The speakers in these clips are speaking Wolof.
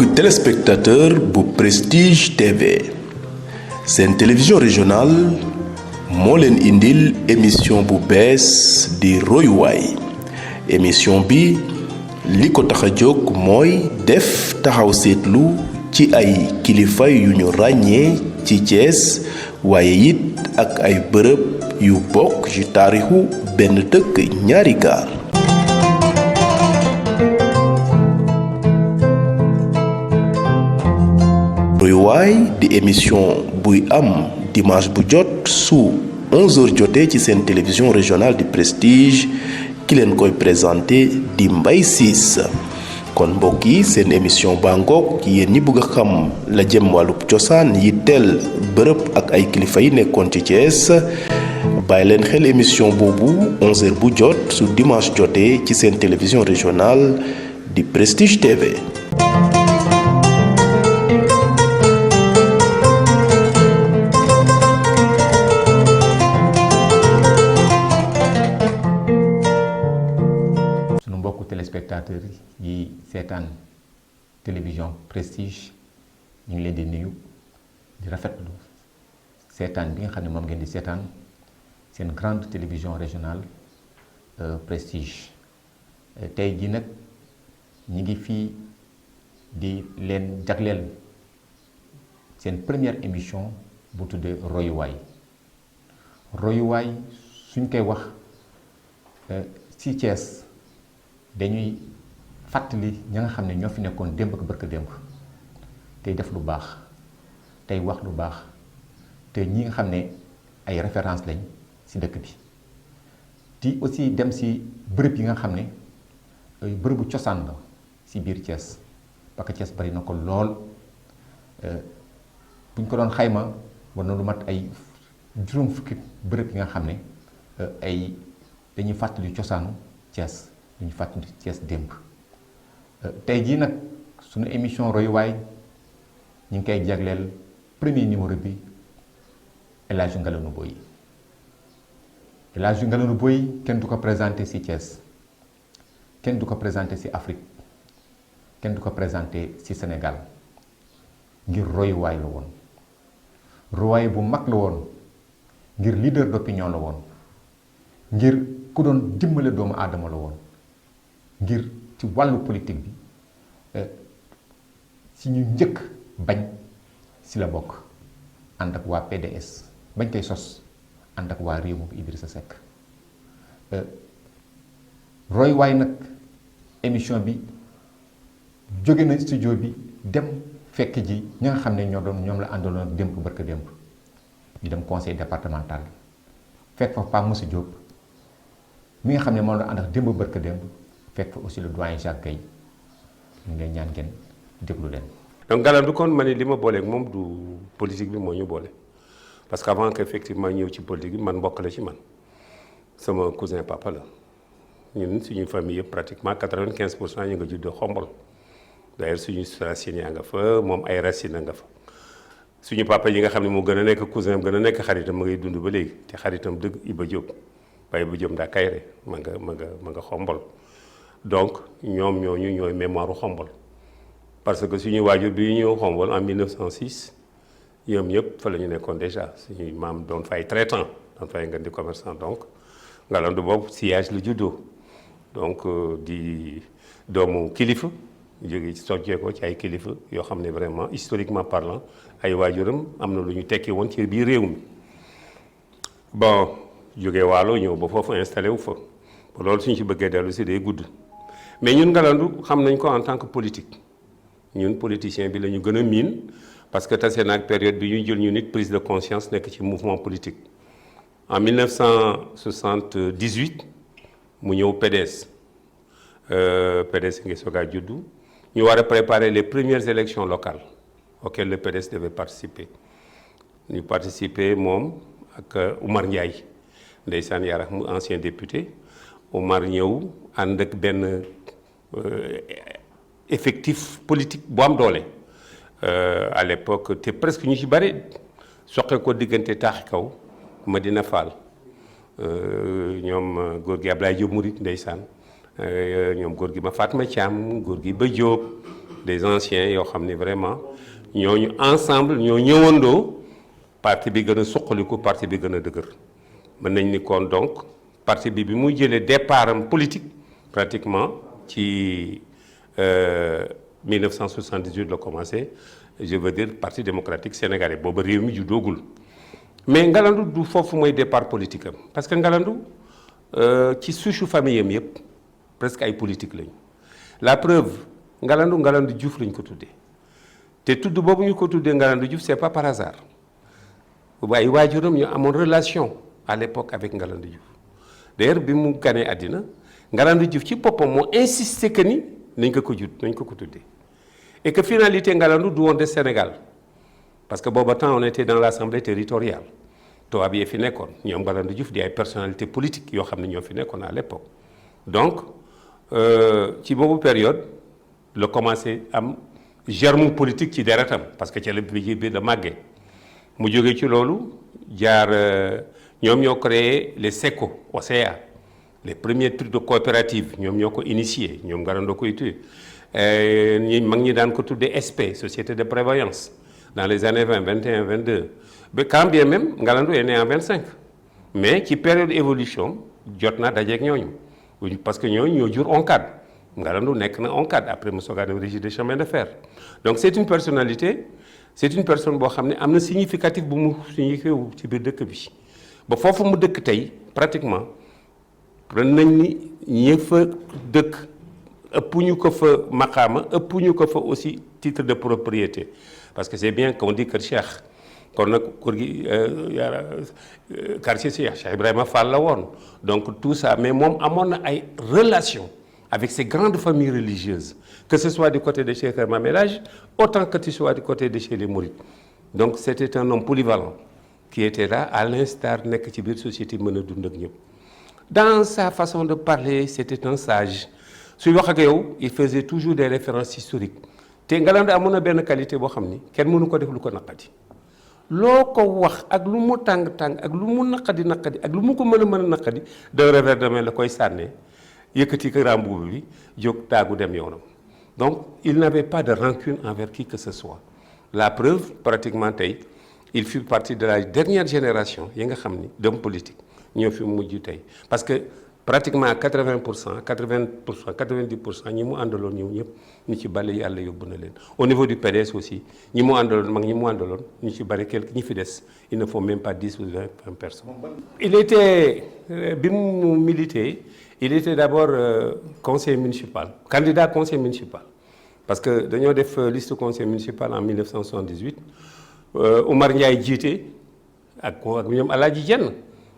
mbokk téléspectateur bu Prestige TV seen télévision régionale moo leen indil émission bu bees di royuwaay émission bi li ko tax a jóg mooy def taxaw seetlu ci ay kilifa yu ñu ràññee ci Thiès waaye it ak ay bërëb yu bokk ci taarixu benn dëkk ñaari gaar. royuwaay di émission buy am dimanche bu jot su 11h jotee ci seen télévision régionale du Prestige ki leen koy présenté di Mbaye Ciss kon mbokk yi seen émission baa ngoog yéen ñi bëgg a xam la jëm wàllub cosaan yi teel bërëb ak ay kilifa yi nekkoon ci Thiès bàyyi leen xel émission boobu 11h bu jot su dimanche jotee ci seen télévision régionale di Prestige TV. téléspectateurs yi seetaan télévision Prestige ñu ngi leen di nuyu di rafetlu seetaan bi nga xam ne moom ngeen di seetaan seen grande télévision régionale Prestige tey jii nag ñi ngi fii di leen jagleel seen première émission bu tuddee royuwaay suñ koy wax ci Thiès dañuy fàttali ñi nga xam ne ñoo fi nekkoon démb ak barka démb tey def lu baax tey wax lu baax te ñi nga xam ne ay référence lañ ci dëkk bi di aussi dem ci bërëb yi nga xam ne bërëbu cosaan la ci biir Thiès parce que Thiès bari na ko lool buñ ko doon xayma war na lu mat ay juróom fukki bërëb yi nga xam ne ay dañuy fàttali cosaanu Thiès ñu fàttali Thiès démb tey jii nag suñu émission royuwaay ñu ngi koy jagleel premier numéro bi El Hadj Ngalanu Boye El Hadj Ngalanu Boye kenn du ko présenté ci Thiès kenn du ko présenté ci Afrique kenn du ko présenté ci Sénégal ngir royuwaay la woon royuwaay bu mag la woon ngir leader d'opinion la woon ngir ku doon dimbale doomu aadama la woon ngir ci wàllu politique bi si ñu njëkk bañ si la bokk ànd ak waa PDS bañ koy sos ànd ak waa réew mi Idrissa Seck royuwaay nag émission bi jóge na studio bi dem fekk ji ñi nga xam ne ñoom la àndaloon démb barka démb ñu dem conseil départemental fekk fa Pape Moussa Diop mi nga xam ne moom la ànd ak démb barka démb fekk aussi le doyen Jacques Gueye ñu ngi leen ñaan ngeen déglu leen. donc Galandou kon ma ne li ma booleeg moom du politique bi moo ñu boole parce que avant que effectivement ñëw ci politique bi man mbokk la ci man sama cousin papa la ñun suñu famille yëpp pratiquement 95% ñu nga juddoo Xombol d'ailleurs suñu racines yaa nga fa moom ay racines a nga fa suñu papa yi nga xam ne moo gën a nekk cousin am gën a nekk xaritam ma ngay dund ba léegi te xaritam dëgg Iba Diop Baye Iba Diop ndaa Kayre ma nga Xombol. donc ñoom ñooy mémoire Xombol parce que suñu waajur bi ñëw Xombol en 1906 ñoom ñëpp fa la ñu nekkoon déjà suñuy maam doon fay traitant doon fay ngeen di commerçant donc Ngalandou boobu siège la juddoo donc di doomu kilifa jóge ci soccee ko ci ay kilifa yoo xam ne vraiment historiquement parlant ay waajuram am na lu ñu tekki woon ci biir réew mi bon jóge Waalo ñëw ba foofu installé wu fa loolu suñu ci bëggee dellu si day gudd mais ñun Ngalandou xam nañ ko en tant que politique ñun politicien bi la ñu gën a miin parce que tase naag période bi ñu jël ñu nit prise de conscience nekk ci mouvement politique en 1978 mu ñëw PDS PDS ngi soog a juddu ñu war a préparer les premières élections locales auxquelles le PDS devait participer ñu participer moom ak Oumar Ndiaye ndeysaan yarax mu ancien député Oumar ñëw ànd ak benn effectif politique bu am doole à l'époque te presque ñu ci bari soqe ko diggante taaxi kaw Madina Fall ñoom góor gi Ablaye Diop Murit ndeysaan ñoom góor gi ma Fatma Thiam góor gi Ba Diop des anciens yoo xam ni vraiment ñooñu ensemble ñoo ñëwandoo parti bi gën a suqaliku parti bi gën a dëgër mën nañ ni kon donc parti bi muy jëlee départ am politique pratiquement ci 1978 la commencé je veux dire parti démocratique sénégalais booba réew mi ju doogul mais Ngalandou du foofu mooy départ politique am parce que Ngalandou ci souche famille am yëpp presque ay politique lañu la preuve Ngalandou Diouf lañ ko tuddee te tudd boobu ñu ko tuddee Ngalandou Diouf c'est pas par hasard waaye waajuram ñu amoon relation à l'époque avec Ngalandou Diouf d'ailleurs bi mu ganee àddina Ngalandou Diouf ci boppam moo insisté que ni nañ ko tuddee et que finalité Ngalandou du woon de Sénégal parce que booba temps on était dans l'assemblée territoriale tubaab yi fi nekkoon ñoom Ngalandou Diouf di ay personnalité politique yoo xam ne ñoo fi nekkoon à l'époque donc ci boobu période la commencé am germe politique ci deretam parce que ca la bi la màggee mu jógee ci loolu jaar ñoom ñoo créé les SECO OCA les premiers trucs de coopérative ñoom ñoo ko initié ñoom Ngalandou koy tuye ñi mag ñi daan ko tuddee SP société de prévoyance dans les années 20 21 22 ba quand bien même Ngalandou est né en 25 mais ci période évolution jot na dajeeg ñooñu parce que ñooñu ñoo jur ONCAD Ngalandou nekk na ONCAD après mu soog a dem régie des chemins de fer donc c'est une personne boo xam ne am na significatif bu mu signifié wu ci biir dëkk bi ba foofu mu dëkk tey pratiquement ren nañ ni ñi fa dëkk ëpp ñu ko fa maqaama ëpp ñu ko fa aussi titre de propriété parce que c'est bien qu'on dit Kër Cheikh kon nag kër gi quartier Cheikh Ibrahima Fall la woon donc tout ça mais moom amoon na ay relations avec ces grandes familles religieuses que ce soit du côté de Cheikh Mame El Hadji autant que ce soit du côté de chez les Mourides donc c'était un homme polyvalent qui était là à l'instar nekk ci biir société mën a dund ak ñëpp dans sa façon de parler c'était un sage suy wax ak yow il faisait toujours des références historiques te Ngalandou amoon na benn qualité boo xam ni kenn mënu ko def lu ko naqadi loo ko wax ak lu mu tàng-tàng ak lu mu naqadi ak lu mu ko mën a naqadi d'un revers de main la koy sànnee yëkkati ko rambubu bi jóg taagu dem yoonam donc il n'avait pas de rancune envers qui que ce soit la preuve pratiquement tey il fit partie de la dernière génération yi nga xam ni d'hommes politiques ñoo fi mujj tey parce que pratiquement 90% ñi mu àndaloon ñëw ñëpp ñu ci bari yàlla yóbbu na leen au niveau du PDS aussi ñi mu àndaloon ñu ci bari quelque ñi fi des il ne faut même pas 10 ou 20 personnes. il était bi mu milité il était d'abord conseiller municipal candidat conseil municipal parce que dañoo def liste conseil municipal en 1978 Oumar Ndiaye jiite ak ñoom Alaaji Jenn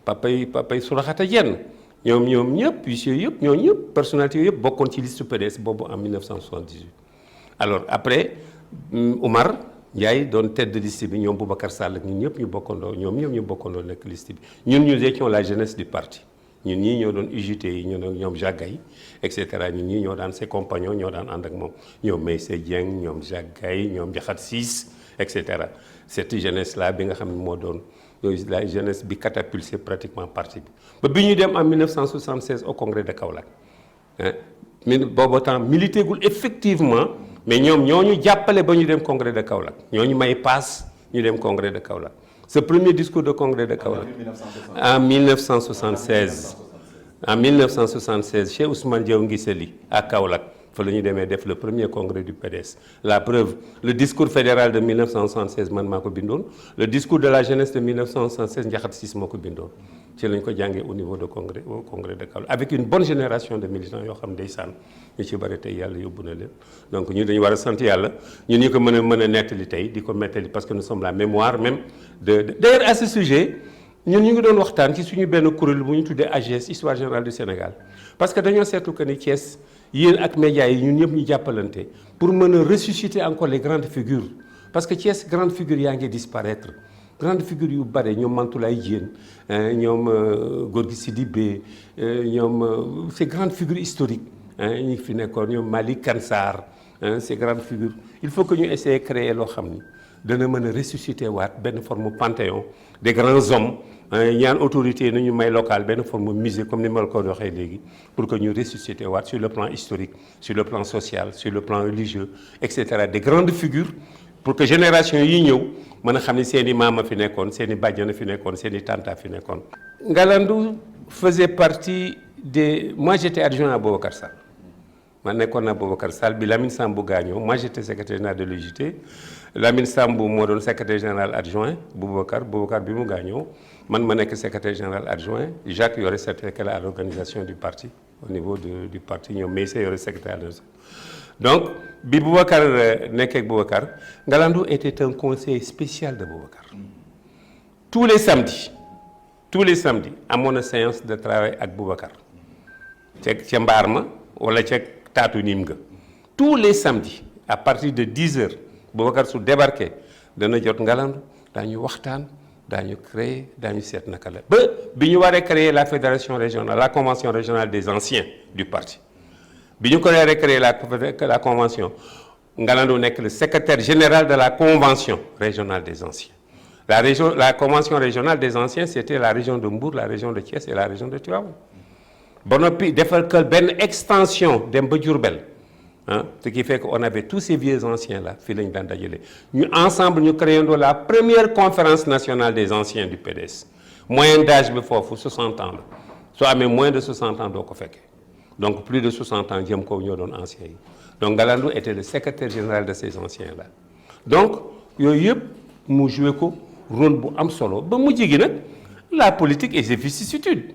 papay Suraxata Jenn ñoom ñëpp huissiers yëpp ñoo ñëpp personnalité yëpp bokkoon ci liste PDS boobu en 1978 alors après Oumar Ndiaye doon tête de liste bi ñoom Boubacar Sall ak ñun ñëpp ñu bokkandoo nekk liste bi ñun étions la jeunesse du parti ñun ñii ñoo doon UJT yi ñoom Jagay et cetera ñun ñii ñoo daan ses compagnons ñoo daan ànd ak moom ñoom Meïssé Dieng ñoom Jagay ñoom Diakhat Ciss et cetera cette jeunesse là bi nga xam ne moo doon la jeunesse bi catapulté pratiquement parti bi ñu dem en 1976 au congrès de Kaolack boobu temps milité gul effectivement mais ñoom ñoo ñu jàppale ba ñu dem congrès de Kaolack ñoo ñu may passe ñu dem congrès de Kaolack ce premier discours de congrès de Kaolack en 1976 chez Ousmane Diaw Nguisseli à Kaolack fa la ñu demee def le premier congrès du PDS la preuve le discours fédéral de 1976 man maa ko bindoon le discours de la jeunesse de 1976 Ndiakhat Ciss moo ko bindoon ci lañ ko jàngee au niveau de congrès au congrès de Kaolack avec une bonne génération de militants yoo xam ndeysaan ñu ci bari tey yàlla yóbbu na leen donc ñu dañu war a sant yàlla ñun ñu ko mën a nettali tey di ko mettali parce que nous sommes la mémoire même d'ailleurs à ce sujet ñun ñu ngi doon waxtaan ci suñu benn kuréel bu ñu tuddee AGS Histoire Générale du Sénégal parce que dañoo seetlu que ni Thiès yéen ak médias yi ñun ñëpp ñu jàppalante pour mën a ressusciter encore les grandes figures parce que Thiès grandes figures yaa ngi disparaître grandes figures yu bare ñoom Mantoulaye Diène ñoom Gorgui Sidibé ñoom ces grandes figures historiques ñi fi nekkoon ñoom Malick Kansar ces grandes figures il faut que ñu essayer créer loo xam ni dana mën a ressusciter waat benn forme panthéon des grands hommes ñaan autorité nu ñu may local benn forme musée comme ni ma la ko waxee léegi pour que ñu ressusciter waat sur le plan historique sur le plan social sur le plan religieux etc. des grandes figures pour que génération yi ñëw mën a xam ni seen i maam a fi nekkoon seen i bàjjan a fi nekkoon seen i tante a fi nekkoon. Ngalandou faisait partie des moi j'étais adjoint à Boubacar Sall man nekkoon naa Boubacar Sall bi Lamine Sambou gaañoo moi j'étais secrétaire général de l'UJT Lamine Sambou moo doon secrétaire général adjoint Boubacar bi mu gaañoo man ma nekk secrétaire général adjoint Jacques yore secrétaire à l'organisation du parti au niveau du parti ñoom Meïssa yore secrétaire donc bi Boubacar nekkee ak Boubacar Ngalandou était un conseiller spécial de Boubacar tous les samedis amoon na séance de travail ak Boubacar ca mbaar ma wala ca taatu niim nga tous les samedis à partir de 10 heures Boubacar su débarqué dana jot Ngalandou daañu waxtaan daañu créer daañu seet naka la ba bi ñu waree créer la fédération régionale la convention régionale des anciens du parti bi ñu ko waree créer la convention Ngalandou nekk le secrétaire général de la convention régionale des anciens la convention régionale des anciens c'était la région de Mbour la région de Thiès et la région de Tivaouane ba noppi defal que benn extension dem ba Diourbel ce qui fait qu'on avait tous ces vieux anciens là fii lañu daan dajale ñu ensemble ñu créandoo la première conférence nationale des anciens du PDS moyenne d'âge bi foofu 60 ans la soo amee moins de 60 ans doo ko fekkee donc plus de 60 ans jëm kaw ñoo doon anciens yi donc Ngalandou était le secrétaire général de ces anciens là donc yooyu yëpp mu joué ko rôle bu am solo ba mujj gi nag la politique et ses vicissitudes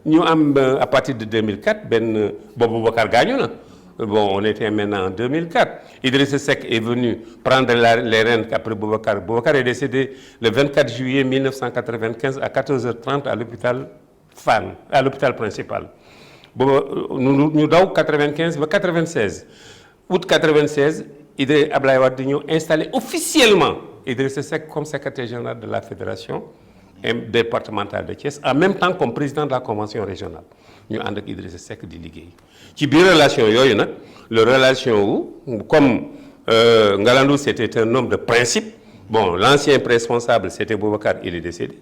ñu am à partir de 2004 benn boobu Boubacar gaañu na bon on était maintenant en 2004 Idrissa Seck est venu prendre les rênes après Boubacar est décédé le 24 juillet 1995 à 14h30 à l'hôpital Fann à l'hôpital principal booba ñu daw 95 ba 96 août 96 Ablaye Wade di ñëw installé officiellement Idrissa Seck comme secrétaire général de la fédération départementale de Thiès en même temps comme président de la convention régionale ñu ànd ak Idrissa Seck di liggéey ci biir relation yooyu nag le relation wu comme Ngalandou c'était un homme de principe bon l'ancien responsable c'était Boubacar il est décédé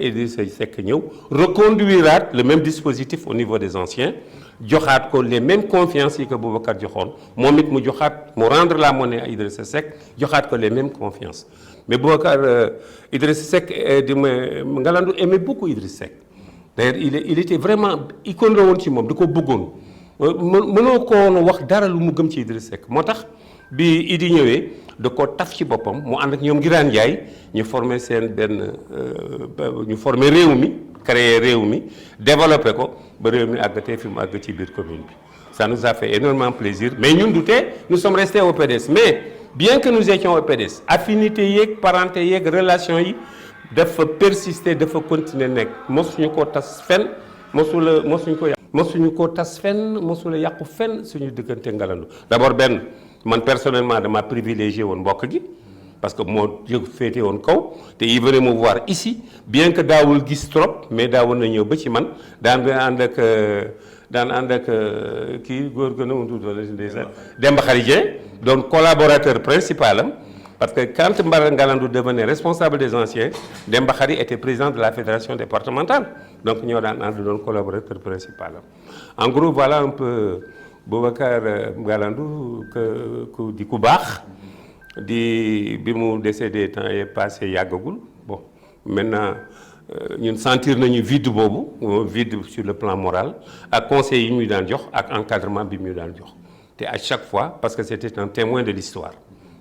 Idrissa Seck ñëw reconduiraat le même dispositif au niveau des anciens joxaat ko les mêmes confiances yi que Boubacar joxoon moom it mu rendre la monnaie à Idrissa Seck joxaat ko les mêmes confiances mais Boubacar Idrissa Seck Ngalandou aimait beaucoup Idrissa Seck d'ailleurs il était vraiment icône la woon ci moom da ko bëggoon mënoo ko woon wax dara lu mu gëm ci Idrissa Seck moo tax bi Idi ñëwee da ko taf ci boppam mu ànd ak ñoom Ngiraan Ndiaye ñu former seen benn ñu former réew mi créer réew mi développer ko ba réew mi àgg tey fi mu àgg ci biir commune bi ça nous a fait énormément plaisir mais ñun du tee nous sommes restés au PDS mais bien que nous étions au PDS affinité yeeg parenté yeeg relation yi dafa persister dafa continuer nekk mosuñu ko tas fenn mosuñu ko tas fenn mosula yàqu fenn suñu diggante Ngalandou d'abord benn man personnellement dama privilégié woon mbokk gi parce que moo jóg féete woon kaw te il venait me voir ici bien que daawul gis trop mais daawoon na ñëw ba ci man daan ànd ak kii góor gën a tudd Demba Khary Dieng doon collaborateur principal am parce que quand Ngalandou devenait responsable des anciens Demba Khary était président de la fédération départementale donc ñoo daan ànd doon collaborateur principal am en gros voilà un peu Boubacar Ngalandou di ku baax bi mu décédé temps est passé yàggagul bon maintenant ñun sentir nañu vide boobu vide sur le plan moral ak conseils yi ñu daan jox ak encadrement bi mu daan jox te à chaque fois parce que c'était un témoin de l'histoire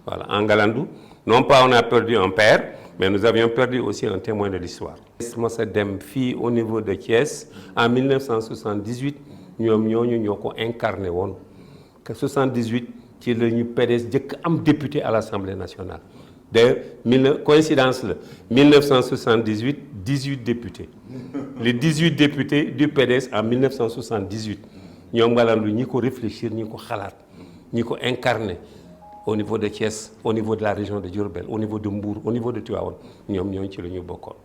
voilà en Ngalandou non pas on a perdu un père mais nous avions perdu aussi un témoin de l'histoire mos a dem fii au niveau de Thiès en 1978 ñoo ko incarné woon que 78 ci la ñu PDS jëkk am député à l'Assemblée nationale d'ailleurs coïncidence la 1978 18 députés les 18 députés du PDS en 1978 ñoom Ngalandou ñi ko réfléchir ñi ko xalaat ñi ko incarné au niveau de Thiès au niveau de la région de Diourbel au niveau de Mbour au niveau de Tivaouane ñooñu ci la ñu bokkoon.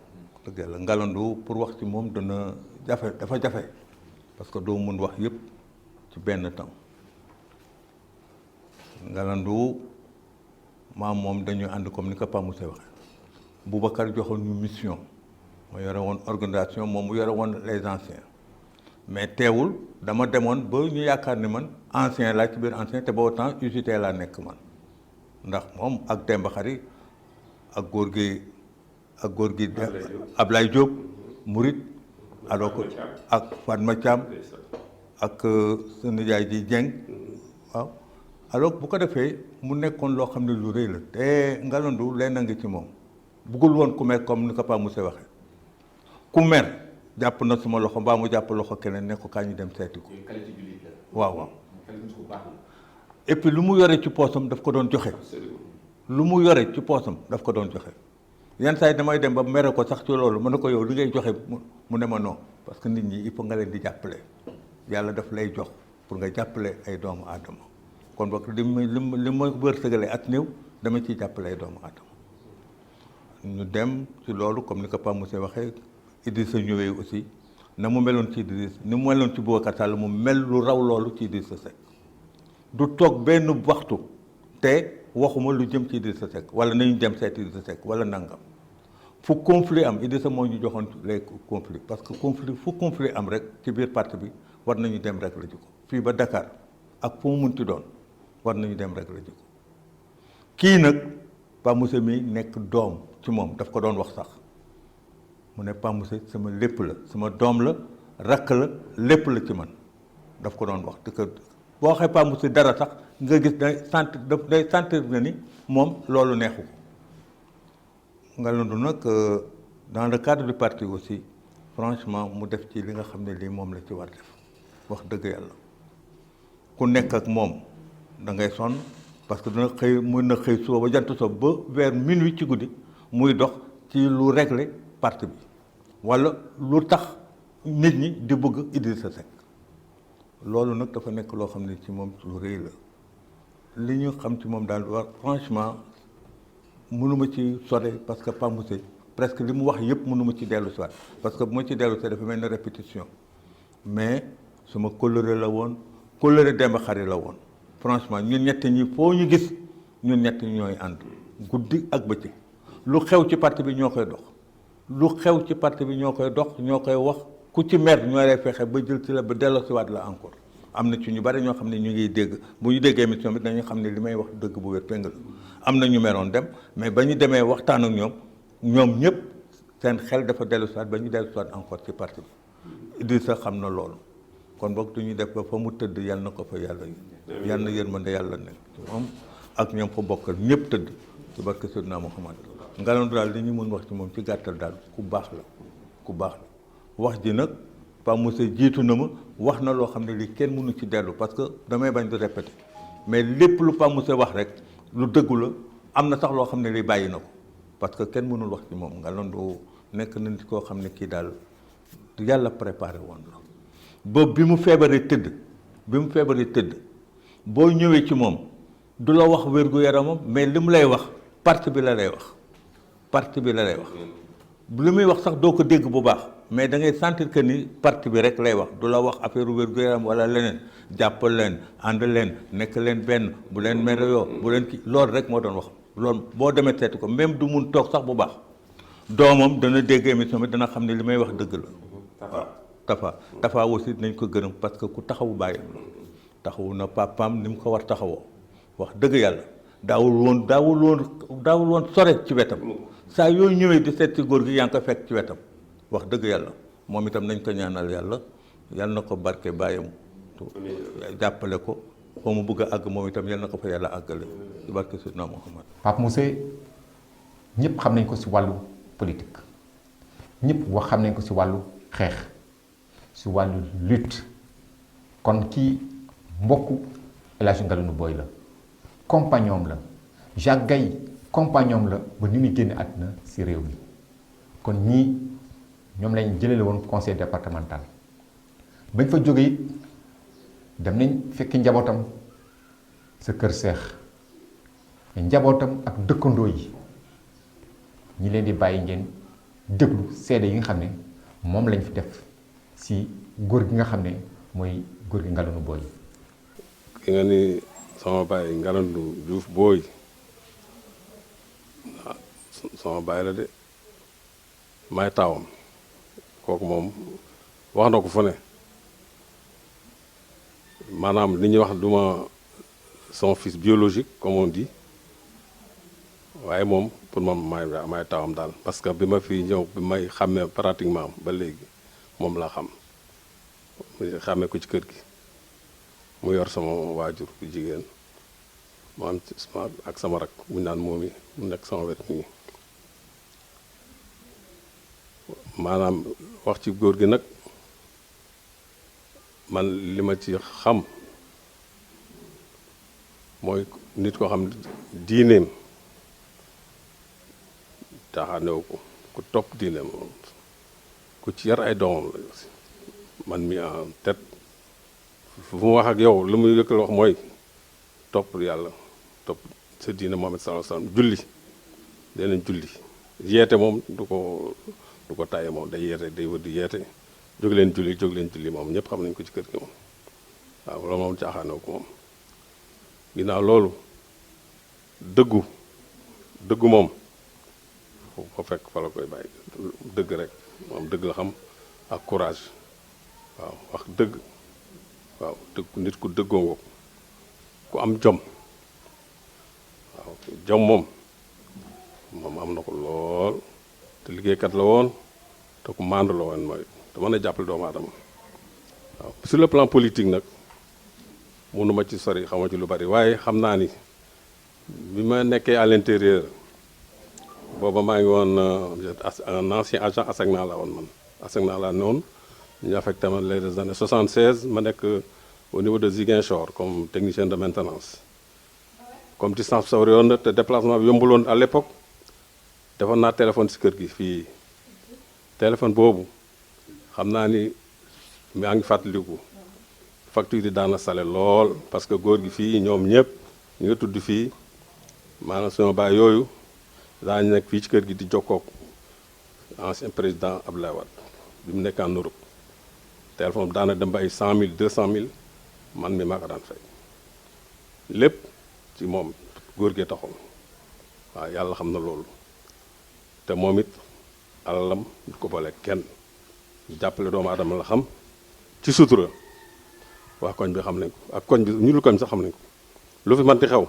dëgg la Ngalandou pour wax ci moom dafa jafe parce que doo mun wax yëpp ci benn temps Ngalandou maam moom dañuy ànd comme ni ko Pa Moussa waxee Boubacar joxoon ñu mission ma yore woon organisation moom mu yore woon les anciens mais teewul dama demoon ba ñu yaakaar ni man ancien laa ci biir ancien te boobu temps UGT laa nekk man ndax moom ak Demba Khary ak góor gi Ablaye Diop Murit alors que ak Fatma Thiam ak sa nijaay ji Dieng waaw alors bu ko defee mu nekkoon loo xam ne lu rëy la te Ngalandou leen a ngi ci moom buggul woon ku mer comme ni ko Pa Moussa waxee ku mer jàpp na suma loxo mbaa mu jàpp loxo keneen ne ko kaa ñu dem seeti ko waaw et puis lu mu yore ci poosam daf ko doon joxe lu mu yore ci poosam daf ko doon joxe yenn saa yi damay dem ba mere ko sax ci loolu mën na ko yow li ngay joxe mu ne ma non parce que nit ñi il faut nga leen di jàppale yàlla daf lay jox pour nga jàppale ay doomu aadama kon boog li ma wërsëgalee at néew dama ciy jàppale ay doomu aadama ñu dem ci loolu comme ni ko Pa Moussa waxee Idrissa ñëwee aussi na mu meloon ci Idrissa ni mu meloon ci Boubacar Sall mu mel lu raw loolu ci Idrissa Seck du toog benn waxtu te waxuma lu jëm ci Idrissa Seck wala nañu dem seet Idrissa Seck wala nangam fu conflit am Idrissa moo ñu joxoon les conflits parce que fu conflit am rek ci biir parti bi war nañu dem rek la ji ko fii ba Dakar ak fu mu munti doon war nañu dem rek la ji ko kii nag Pa Moussa mi nekk doom ci moom daf ko doon wax sax mu ne Pa Moussa sama lépp la sama doom la rakk la lépp la ci man daf ko doon wax te que boo waxee Pa Moussa dara sax nga gis day sentir na ni moom loolu neexu ko Ngalandou nag dans le cadre du parti aussi franchement mu def ci li nga xam ne lii moom la ci war def wax dëgg yàlla ku nekk ak moom da ngay sonn parce que dana xëy mën na xëy suba ba jant so ba vers minuit ci guddi muy dox ci lu régler parti bi wala lu tax nit ñi di bëgg Idrissa Seck loolu nag dafa nekk loo xam ne ci moom lu rëy la li ñu xam ci moom daal war franchement mënuma ci sore parce que Pa Moussa presque li mu wax yëpp mënuma ci dellu si waat parce que bu ma ci dellu si dafa mel ne répétition mais suma kóllëre la woon kóllëre Demba Khary la woon franchement ñun ñett ñi foo ñu gis ñun ñett ñi ñooy ànd guddi ak bëccëg lu xew ci parti bi ñoo koy dox lu xew ci parti bi ñoo koy dox ñoo koy wax ku ci mer ñoo lay fexe ba jël ci la ba delloo si waat la encore am na ci ñu bari ñoo xam ne ñu ngi dégg bu ñu déggee émission bi dañu xam ne li may wax dëgg bu wér péng la am na ñu meroon dem mais ba ñu demee waxtaan ak ñoom ñëpp seen xel dafa dellu si waat ba ñu dellu si waat encore ci parti bi Idrissa xam na loolu kon boog du ñu def ba fa mu tëdd yàlla na ko fa yàlla yàlla na yërmande yàlla nekk ci moom ak ñoom fa bokkal ñëpp tëdd ci barke Seydina Muhammad Ngalandou daal li ñu mën wax ci moom ci gàttal daal ku baax la wax ji nag Pa Moussa jiitu na ma wax na loo xam ne lii kenn mënu ci dellu parce que damay bañ di répéter mais lépp lu Pa Moussa wax rek lu dëggu la am na sax loo xam ne lii bàyyi na ko parce que kenn mënul wax ci moom Ngalandou nekk na nit koo xam ne kii daal yàlla préparé woon la ba bi mu feebaree tëdd boo ñëwee ci moom du la wax wér-gu-yaramam mais li mu lay wax parti bi la lay wax li muy wax sax doo ko dégg bu baax mais da ngay sentir que ni parti bi rek lay wax du la wax affaire wér-gu-yaram wala leneen jàppal leen ànd leen nekk leen benn bu leen mereyoo bu leen kii loolu rek moo doon wax loolu boo demee seeti ko même du mun toog sax bu baax doomam dana dégg émission bi dana xam ne li may wax dëgg la waaw Tafa aussi dinañ ko gërëm parce que ku taxawu bàyyam la taxawu na papaam ni mu ko war taxawoo wax dëgg yàlla daawul woon sore ci wetam saa yooyu ñëwee di seet ci góor gi yaa ngi ko fekk ci wetam wax dëgg yàlla moom itam nañ ko ñaanal yàlla na ko barke bàyyam jàppale ko foo mu bëgg a àgg moom itam yàlla na ko fa yàlla àggale ci barke Seydina Muhammad Pape Moussa ñëpp xam nañ ko si wàllu politique ñëpp xam nañ ko si wàllu xeex si wàllu lutte kon kii mbokku El Hadj Ngalandou Boye la compagnon la Jacques Gaye compagnon la ba ni muy génne àddina si réew mi kon ñii ñoom lañ jëlale woon conseil départemental bañ fa jóge it dem nañ fekki njabootam sa kër seex njabootam ak dëkkandoo yi ñi leen di bàyyi ngeen déglu seede yi nga xam ne moom lañ fi def si góor gi nga xam ne mooy góor gi Ngalandou Boye. ki nga ni sama baay Ngalandou Diouf Boye ah sama baay la de may taawam kooku moom wax na ko fu ne maanaam li ñuy wax duma son fils biologique comme on dit waaye moom pour moom may taawam daal parce que bi ma fi ñëw bi may xàmmee pratiquement ba léegi moom laa xam xàmmee ko ci kër gi mu yor sama waajur bu jigéen mu am ak sama rak mu naan moom yi mu nekk sama wet nii maanaam wax ci góor gi nag man li ma ci xam mooy nit koo xam diineem taxaanewu ko ku topp diineem ku ci yar ay doomam la aussi man mi en tête fu mu wax ak yow lu muy yëkkal wax mooy topp yàlla topp sa diine Muhammad sallallahu alayhi wasallam julli danañ julli yeete moom du ko tàyyee moom day yeete day wër di yeete jóg leen julli moom ñëpp xam nañ ko ci kër gi moom waaw loolu moom caaxaanoo ko moom ginnaaw loolu dëggu moom foofu ko fekk fa la koy bàyyi dëgg rek moom dëgg la xam ak courage waaw wax dëgg waaw dëgg nit ku dëggoo nga ku am jom waaw jom moom am na ko lool te liggéeykat la woon te ku maandu la woon mooy te mën a jàppale doomu aadama waaw sur le plan politique nag mënuma ci sori xama ci lu bari waaye xam naa ni bi ma nekkee à l'intérieur booba maa ngi woon un ancien agent ASECNA la woon man ASECNA la noonu ñu affecté ma les années 76 ma nekk au niveau de Ziguinchor comme technicien de maintenance comme distance sori woon na te déplacement bi yombuloon à l'époque defoon naa téléphone si kër gi fii téléphone boobu xam naa ni maa ngi fàttaliku facture yi daana sale lool parce que góor gi fii ñoom ñëpp ñu nga tudd fii maanaam sama baay yooyu daañu nekk fii ci kër gi di jokkook ancien président Abdoulaye Wade bi mu nekk en Europe téléphone bi daana dem ba ay 100 000 200 000 man mi maa ko daan fay lépp ci moom góor gee taxoon waaw yàlla xam na loolu te moom it alalam du ko boole kenn jàppale doomu aadama la xam ci sutura waa koñ bi xam nañ ko ak koñ bi ñu lu koñ sax xam nañ ko lu fi manti xew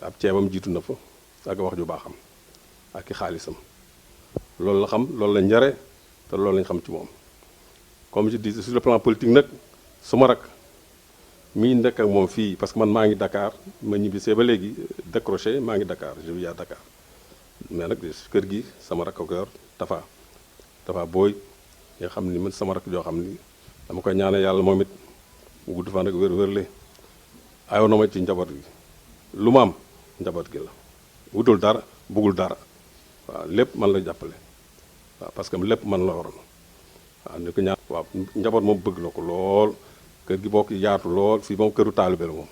ab ceebam jiitu na fa ak wax ju baaxam ak i xaalisam loolu la xam loolu lañ njare te loolu lañ xam ci moom comme je dis sur le plan politique nag su ma rak mii nekk ak moom fii parce que man maa ngi Dakar ma ñibbisee ba léegi décroché maa ngi Dakar je vis à Dakar mais nag kër gi sama rak ko yor Tafa booy nga xam ni man sama rak joo xam ni dama koy ñaane yàlla moom it mu gudd fan rek wér-wérle ayoon na ma ci njaboot gi lu ma am njaboot gi la wutul dara bëggul dara waaw lépp man la jàppale waaw parce que lépp man la waroon waaw ni ko ñaan waaw njaboot moom bëgg na ko lool kër gi bokk yaatu lool fii moom këru taalibe la moom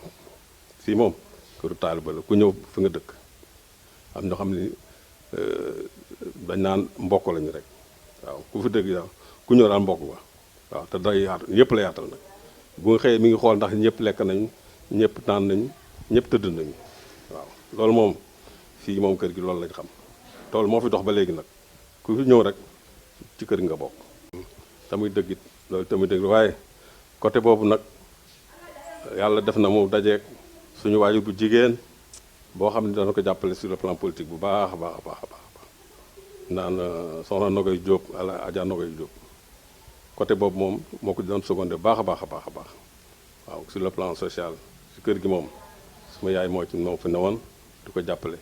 fii moom këru taalibe la ku ñëw fi nga dëkk am ñoo xam ni dañ naan mbokk lañu rek waaw ku fi dëkk yow ku ñëw daan mbokk nga waaw te day yaatu ñëpp la yaatal nag bu nga xëyee mi ngi xool ndax ñëpp lekk nañu ñëpp naan nañu ñëpp tëdd nañu waaw loolu moom fii moom kër gi loolu lañ xam tool moo fi dox ba léegi nag ku fi ñëw rek ci kër gi nga bokk tamuy dëggit loolu tamuy dëgg waaye côté boobu nag yàlla def na mu dajeek suñu waajur bu jigéen boo xam ne dana ko jàppale sur le plan politique bu baax a baax a baax a baax naan soxna Nogoy Diop ala Adja Nogoy Diop côté boobu moom moo ko doon secondé baax a baax a baax a baax waaw sur le plan social ci kër gi moom suma yaay moo ci moo fi newoon di ko jàppale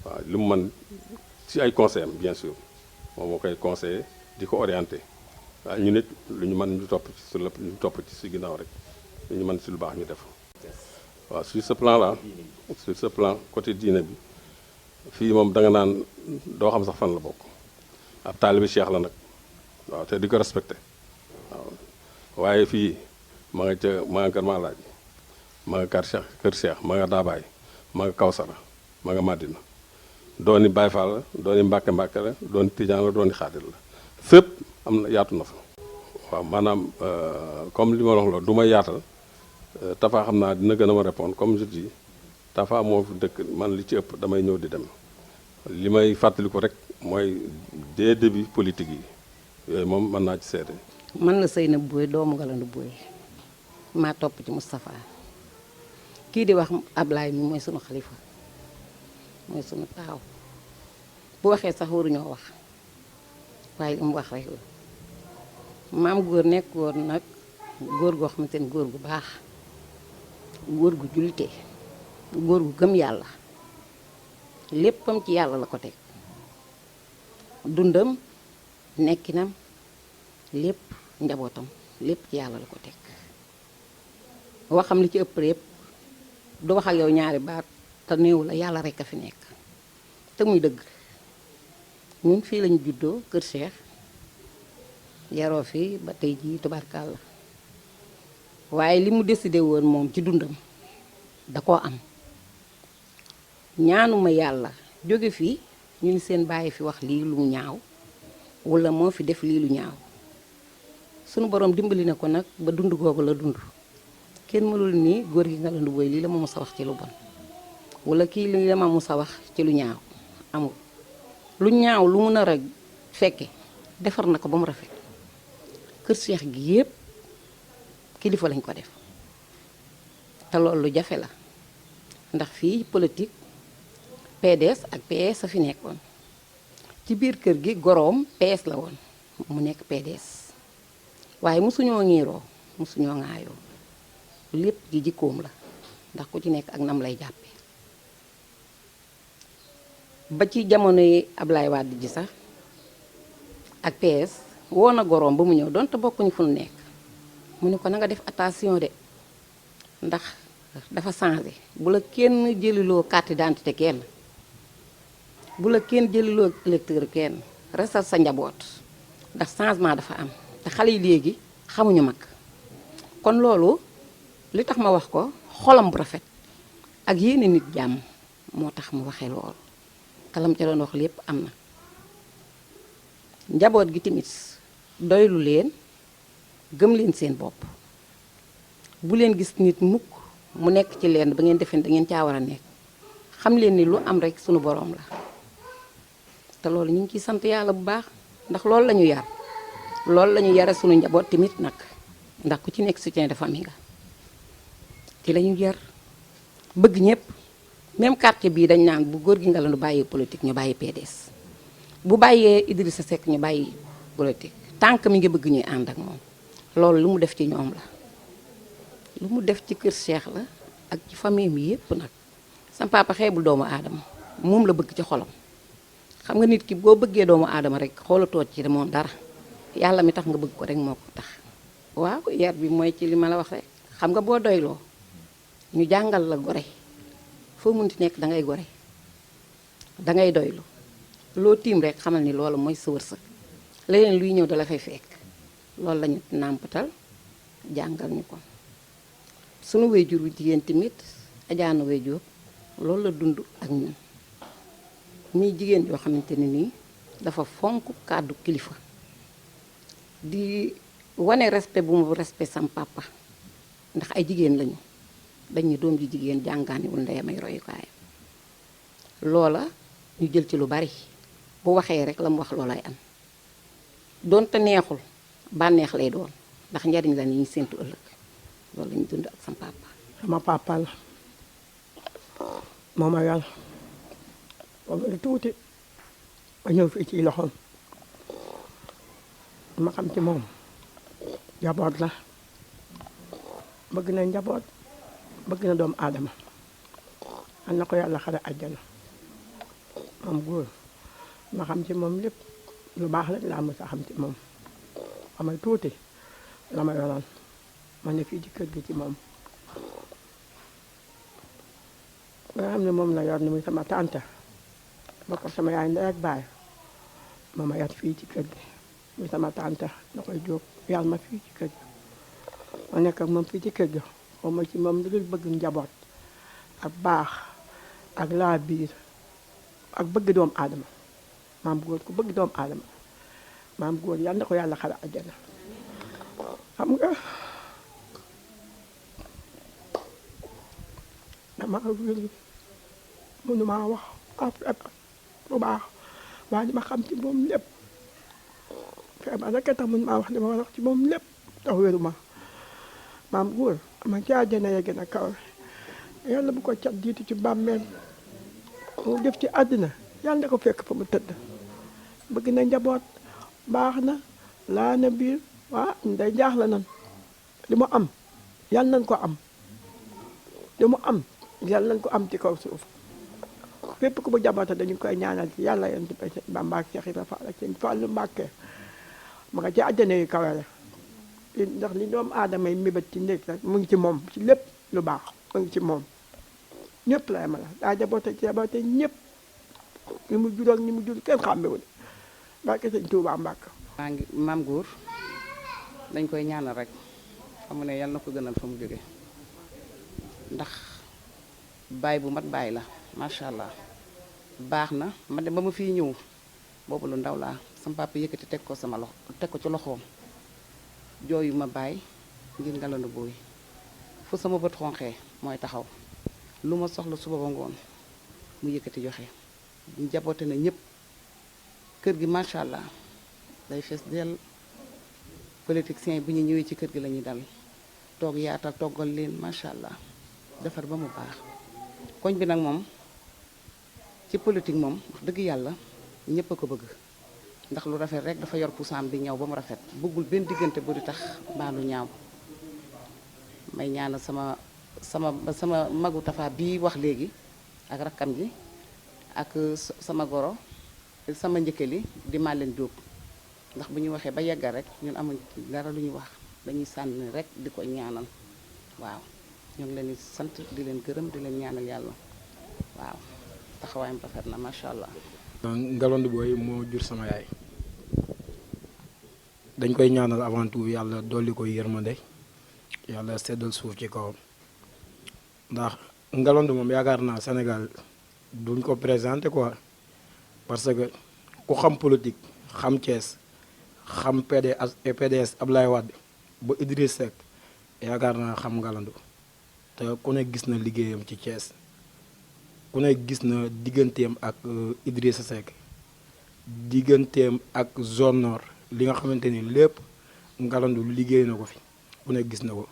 waaw li mu man ci ay conseil am bien sûr moom moo koy conseillé di ko orienté waaw ñu nit lu ñu mën ñu topp ci sur le ñu topp ci si ginnaaw rek lu ñu mën si lu baax ñu def waaw sur ce plan là sur ce plan côté diine bi fii moom da nga naan doo xam sax fan la bokk ab taalibi cheikh la nag waaw te di ko respecté waaw waaye fii ma nga ca ma nga kër Maalaaj ma nga kër cheikh ma nga Daabaay ma nga Kawsara ma nga Madina dooni Baay Faal la dooni Mbàkke Mbàkke la dooni Tijaan la dooni Xaadir la fépp am na yaatu na fa waaw maanaam comme li ma wax la du ma yaatal Tafa xam naa dina gën a ma répondre comme je dis Tafa moo fi dëkk man li ci ëpp damay ñëw di dem li may fàttaliku rek mooy dès début politique yi yooyu moom mën naa ci seede. man la Seynabou Boye doomu Galandou Boye maa topp ci Moustapha kii di wax Ablaye mi mooy sunu xalifa mooy sunu taaw bu waxee sax waruñoo wax waaye li mu wax rek la maam góor nekk góor nag góor goo xamante ni góor gu baax góor gu jullite góor gu gëm yàlla léppam ci yàlla la ko teg dundam nekkinam lépp njabootam lépp ci yàlla la ko teg waxam li ci ëpp lépp du wax ak yow ñaari baat te néew la yàlla rek a fi nekk te muy dëgg ñun fii lañu juddoo kër Cheikh yaroo fi ba tey jii tubarkàlla waaye li mu décidé woon moom ci dundam da koo am ñaanuma yàlla jóge fii ñu ni seen bàyyi fi wax lii lu ñaaw wala moo fi def lii lu ñaaw sunu borom dimbali na ko nag ba dund googu la dund kenn mënul ni góor gi Galandou Boye lii la ma musa wax ci lu bon wala kii lii la ma musa wax ci lu ñaaw amul lu ñaaw lu mu nar a fekke defar na ko ba mu rafet kër Cheikh gi yépp kilifa lañ ko def te loolu lu jafe la ndax fii politique PDS ak PS a fi nekkoon ci biir kër gi goroom PS la woon mu nekk PDS waaye mosuñoo ñiiroo mosuñoo ŋaayoo lépp ji jikkoom la ndax ku ci nekk ak nam lay jàppe ba ci jamono yi Ablaye Wade ji sax ak PS woo na goroom ba mu ñëw donte bokkuñu fu nu nekk mu ne ko na nga def attention de ndax dafa changé bu la kenn jëliloo carte d'identité kenn bu la kenn jëliloo électeur kenn resal sa njaboot ndax changement dafa am te xale yi léegi xamuñu mag kon loolu li tax ma wax ko xolam bu rafet ak yéene nit jàmm moo tax mu waxee loolu kalam ca doon wax lépp am na njaboot gi tamit doylu leen gëm leen seen bopp bu leen gis nit mukk mu nekk ci leen ba ngeen defen da ngeen caa war a nekk xam leen ni lu am rek sunu boroom la te loolu ñu ngi ciy sant yàlla bu baax ndax loolu la ñu yar loolu la ñu yare sunu njaboot tamit nag ndax ku ci nekk soutien de famille nga ci la ñu yar bëgg ñëpp même quartier bii dañ naan bu góor gi Galandou bàyyi politique ñu bàyyi PDS bu bàyyee Idrissa Seck ñu bàyyi politique tant que mi ngi bëgg ñuy ànd ak moom loolu lu mu def ci ñoom la lu mu def ci kër Cheikh la ak ci famille mi yépp nag sam papa xeebul doomu aadama moom la bëgg ci xolam xam nga nit ki boo bëggee doomu aadama rek xoolatoo ci moom dara yàlla mi tax nga bëgg ko rek moo ko tax waaw yar bi mooy ci li ma la wax rek xam nga boo doyloo ñu jàngal la gore foo munti nekk dangay gore dangay doylu loo tiim rek xamal ni loolu mooy sa wërsëg leneen luy ñëw dala fay fekk loolu lañu nàmpatal jàngal ñu ko sunu wéyjur wu jigéen tamit ajaana wéyjur loolu la dund ak ñun muy jigéen yoo xamante ne nii dafa fonk kàddu kilifa di wane respect bu mu respect sam papa ndax ay jigéen lañu dañu doom ji jigéen jàngaaniwul ndeyam ay royukaayam loola ñu jël ci lu bari bu waxee rek la mu wax loolay am doonte neexul bànneex lay doon ndax njariñ la ni ñu séentu ëllëg loolu lañu dund ak sam papa. sama papa la moo ma yar boobu la tuuti ba ñëw fii ci loxoom ma xam ci moom njaboot la bëgg na njaboot bëgg na doomu aadama am na ko yàlla xare àjjana moom góor ma xam ci moom lépp lu baax rek laa mës a xam ci moom xamay tuuti la ma yoroon ma ne fii ci kër gi ci moom nga xam ne moom la yor ni muy sama tante bokk ak sama yaay ndey ak baay ma yar fii ci kër gi muy sama tante da koy jóg yar ma fii ci kër gi ma nekk ak moom fii ci kër gi xaw ma ci moom lu dul bëgg njaboot ak baax ak laa biir ak bëgg doomu aadama maam góor ku bëgg doomu aadama maam góor yal na ko yàlla xare àjjana xam nga dama wér mënumaa wax bu baax waa li ma xam ci moom lépp feebar rek tax mun maa wax li ma wax ci moom lépp tax wéru ma maam góor ma ci àjjana ya gën a kaw yàlla bu ko cat jiitu ci bàmmeel mu def ci àddina yàlla na ko fekk fa mu tëdd bëgg na njaboot baax na laa na biir waa day jaaxle nan li mu am yàlla nañ ko am li mu am yàlla nañ ko am ci kaw suuf fépp ku mu jabata dañu koy ñaanal ci yàlla yéen ci Bamba ak Cheikh Ibra Fall ak seen Fallu Mbàkke ma nga ci àjjana yu kawe la ndax li doomu aadama yi mébét ci néeg rek mu ngi ci moom ci lépp lu baax mu ngi ci moom ñëpp la yemale daa jaboote ñëpp ñi mu jur ak ñi mu jur kenn xàmmewul barke sëñ Tuubaa Mbàkke maa ngi maam góor dañ koy ñaanal rek xamu ne yàlla na ko gënal fa mu jóge ndax baay bu mat baay la macha allah baax na ma dem ba ma fiy ñëw boobu lu ndaw laa sama papa yëkkati teg ko sama loxo teg ko ci loxoom jooyu ma baay ngir Ngalandou Boye fu sama bët xonqee mooy taxaw lu ma soxla suba ba ngoon mu yëkkati joxe njaboote na ñëpp kër gi macha allah day fees dell politicien bu ñu ñëwee ci kër gi la ñuy dal toog yaatal toggal leen macha allah defar ba mu baax koñ bi nag moom ci politique moom wax dëgg yàlla ñëpp a ko bëgg ndax lu rafet rek dafa yor pusaam di ñaw ba mu rafet bëggul benn diggante bu di tax mbaa lu ñaaw may ñaanal sama magu Tafa bii wax léegi ak rakkam ji ak sama goro sama njëkkali di maa leen jóob ndax bu ñu waxee ba yeggal rek ñun amuñ dara lu ñuy wax dañuy sànni rek di ko ñaanal waaw ñoo ngi leen di sant di leen gërëm di leen ñaanal yàlla waaw taxawaayam rafet na macha allah. Ngalandou Boye moo jur sama yaay dañ koy ñaanal avant tout yàlla dolli ko yërmande yàlla seddal suuf ci kawam ndax Ngalandou moom yaakaar naa Sénégal duñ ko présenté quoi parce que ku xam politique xam Thiès xam PDS Ablaye Wade ba Idriss Seck yaakaar naa xam Ngalandou te ku ne gis na liggéeyam ci Thiès ku ne gis na digganteem ak Idrissa Seck digganteem ak zone nord li nga xamante ni lépp Ngalandou liggéey na ko fi ku ne gis na ko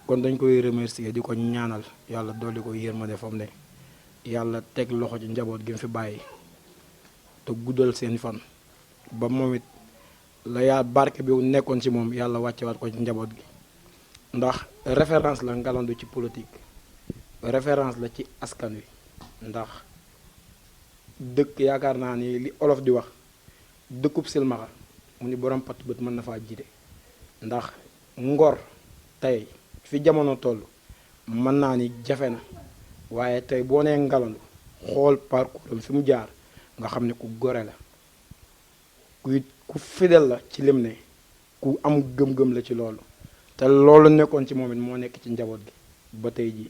kon dañ koy remercier di ko ñaanal yàlla dolli ko yërmande fam ne yàlla teg loxo ci njaboot gi mu fi bàyyi te guddal seen fan ba moom it la yaa barke bi nekkoon ci moom yàlla wàccewaat ko ci njaboot gi ndax référence la Ngalandou ci politique référence la ci askan wi ndax dëkk yaakaar naa ni li olof di wax dëkkub silmaxa mu ni borom patt bët mën na faa jiite ndax ngor tey fi jamono toll mën naa ni jafe na waaye tey boo nee Ngalandou xool parcours am fi mu jaar nga xam ne ku gore la ku fidèle la ci lim ne ku am gëm-gëm la ci loolu te loolu nekkoon ci moom it moo nekk ci njaboot gi ba tey jii